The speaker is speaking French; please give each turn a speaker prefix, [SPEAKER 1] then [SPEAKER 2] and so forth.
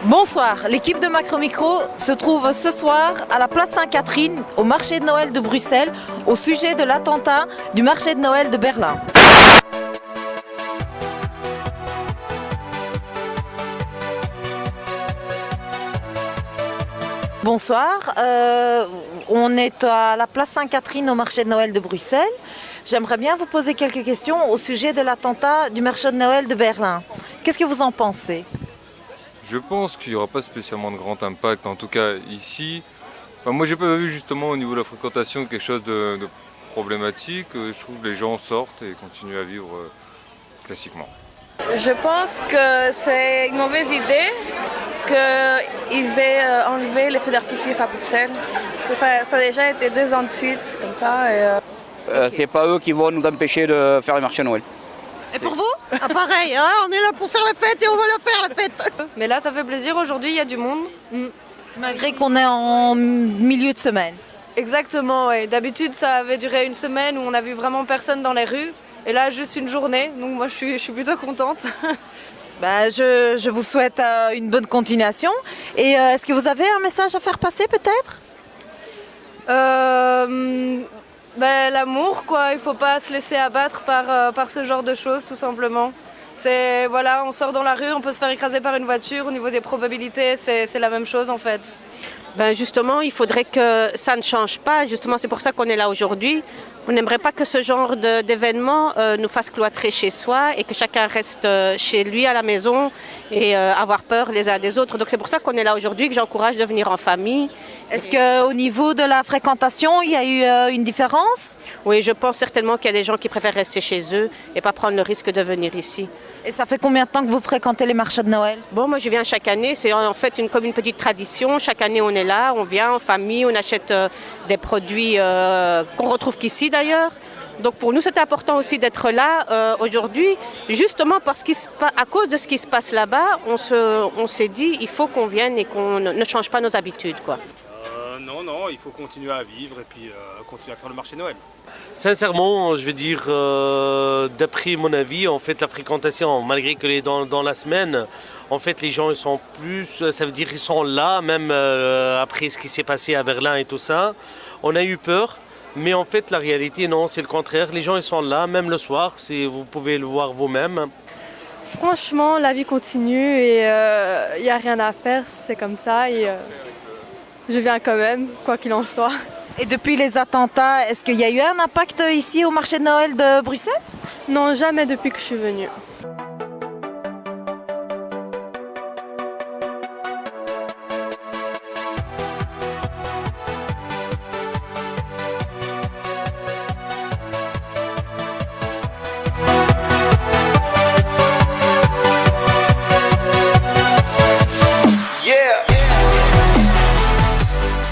[SPEAKER 1] Bonsoir, l'équipe de Macro Micro se trouve ce soir à la place Sainte-Catherine, au marché de Noël de Bruxelles, au sujet de l'attentat du marché de Noël de Berlin. Bonsoir, on est à la place Sainte-Catherine au marché de Noël de Bruxelles. J'aimerais bien vous poser quelques questions au sujet de l'attentat du marché de Noël de Berlin. Qu'est-ce que vous en pensez ?
[SPEAKER 2] Je pense qu'il n'y aura pas spécialement de grand impact, en tout cas ici. Moi j'ai pas vu justement au niveau de la fréquentation quelque chose de problématique. Je trouve que les gens sortent et continuent à vivre classiquement.
[SPEAKER 3] Je pense que c'est une mauvaise idée qu'ils aient enlevé les feux d'artifice à Bruxelles. Parce que ça a déjà été 2 ans de suite comme ça.
[SPEAKER 4] C'est pas eux qui vont nous empêcher de faire le marché Noël.
[SPEAKER 1] Et pour vous ?
[SPEAKER 5] Ah pareil, hein, on est là pour faire la fête et on va la faire la fête.
[SPEAKER 3] Mais là ça fait plaisir, aujourd'hui il y a du monde.
[SPEAKER 1] Malgré qu'on est en milieu de semaine.
[SPEAKER 3] Exactement, ouais. D'habitude ça avait duré 1 semaine où on n'a vu vraiment personne dans les rues. Et là juste une journée, donc moi je suis plutôt contente.
[SPEAKER 1] Je vous souhaite une bonne continuation. Et est-ce que vous avez un message à faire passer peut-être ?
[SPEAKER 3] L'amour quoi, il faut pas se laisser abattre par ce genre de choses tout simplement. Voilà, on sort dans la rue, on peut se faire écraser par une voiture, au niveau des probabilités c'est la même chose en fait.
[SPEAKER 6] Justement, il faudrait que ça ne change pas, justement c'est pour ça qu'on est là aujourd'hui. On n'aimerait pas que ce genre d'événement nous fasse cloîtrer chez soi et que chacun reste chez lui à la maison et avoir peur les uns des autres. Donc c'est pour ça qu'on est là aujourd'hui, que j'encourage de venir en famille.
[SPEAKER 1] Est-ce qu'au niveau de la fréquentation, il y a eu une différence ?
[SPEAKER 6] Oui, je pense certainement qu'il y a des gens qui préfèrent rester chez eux et pas prendre le risque de venir ici.
[SPEAKER 1] Et ça fait combien de temps que vous fréquentez les marchés de Noël ?
[SPEAKER 6] Bon, moi je viens chaque année, c'est en fait comme une petite tradition. Chaque année on est là, on vient en famille, on achète des produits qu'on retrouve qu'ici d'ailleurs. Donc pour nous c'est important aussi d'être là aujourd'hui, justement parce qu'à cause de ce qui se passe là-bas, on s'est dit il faut qu'on vienne et qu'on ne change pas nos habitudes, quoi.
[SPEAKER 7] Non, il faut continuer à vivre et puis continuer à faire le marché Noël.
[SPEAKER 8] Sincèrement, je veux dire, d'après mon avis, en fait, la fréquentation, malgré qu'elle est dans la semaine, en fait, les gens ils sont plus, ça veut dire qu'ils sont là, même après ce qui s'est passé à Berlin et tout ça. On a eu peur, mais en fait, la réalité, non, c'est le contraire. Les gens ils sont là, même le soir, vous pouvez le voir vous-même.
[SPEAKER 3] Franchement, la vie continue et il n'y a rien à faire, c'est comme ça et je viens quand même, quoi qu'il en soit.
[SPEAKER 1] Et depuis les attentats, est-ce qu'il y a eu un impact ici au marché de Noël de Bruxelles ?
[SPEAKER 3] Non, jamais depuis que je suis venue.